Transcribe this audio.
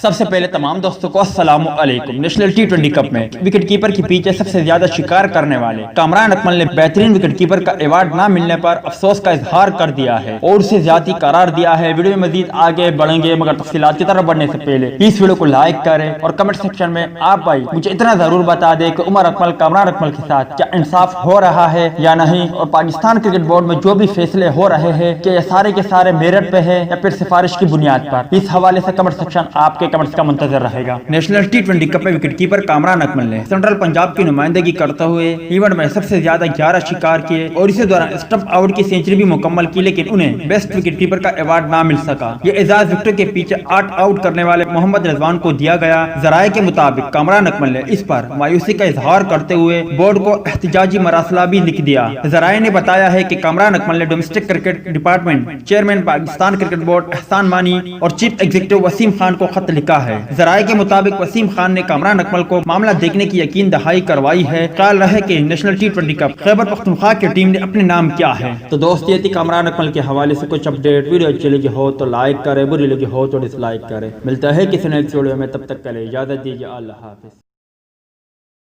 سب سے پہلے تمام دوستوں کو السلام علیکم۔ نیشنل ٹی20 کپ میں وکٹ کیپر کے پیچھے سب سے زیادہ شکار کرنے والے کامران اکمل نے بہترین وکٹ کیپر کا ایوارڈ نہ ملنے پر افسوس کا اظہار کر دیا ہے اور اسے زیادتی قرار دیا ہے۔ ویڈیو میں مزید آگے بڑھیں گے مگر تفصیلات کی طرف بڑھنے سے پہلے اس ویڈیو کو لائک کریں اور کمنٹ سیکشن میں آپ بھائی مجھے اتنا ضرور بتا دیں کہ عمر اکمل کامران اکمل کے ساتھ کیا انصاف ہو رہا ہے یا نہیں، اور پاکستان کرکٹ بورڈ میں جو بھی فیصلے ہو رہے ہیں کہ یہ سارے کے سارے میرٹ پہ ہے یا پھر سفارش کی بنیاد پر۔ اس حوالے سے کمنٹ سیکشن آپ کے کمنٹس کا منتظر رہے گا۔ نیشنل ٹی20 کپ میں وکٹ کیپر کامران اکمل نے سینٹرل پنجاب کی نمائندگی کرتے ہوئے ایونٹ میں سب سے زیادہ 11 شکار کیے اور اسی دوران اسٹمپ آؤٹ کی سینچری بھی مکمل کی، لیکن انہیں بیسٹ وکٹ کیپر کا ایوارڈ نہ مل سکا۔ یہ اعزاز وکٹوں کے پیچھے 8 آؤٹ کرنے والے محمد رضوان کو دیا گیا۔ ذرائع کے مطابق کامران اکمل نے اس پر مایوسی کا اظہار کرتے ہوئے بورڈ کو احتجاجی مراسلہ بھی لکھ دیا۔ ذرائع نے بتایا ہے کہ کامران اکمل نے domestic cricket department chairman Pakistan cricket board Ehsan Mani اور چیف ایگزیکٹو وسیم خان کو خط لکھا ہے۔ ذرائع کے مطابق وسیم خان نے کامران اکمل کو معاملہ دیکھنے کی یقین دہائی کروائی ہے۔ خیال رہے کہ نیشنل ٹی20 کپ خیبر پختونخوا کی ٹیم نے اپنے نام کیا ہے۔ تو دوست یہ تھی کامران اکمل کے حوالے سے کچھ اپڈیٹ۔ ویڈیو اچھی لگی ہو تو لائک کرے، بری لگی ہو تو ڈس لائک کرے۔ ملتا ہے کسی نئے ویڈیو میں، تب تک کے لیے اجازت دیجیے۔ اللہ حافظ۔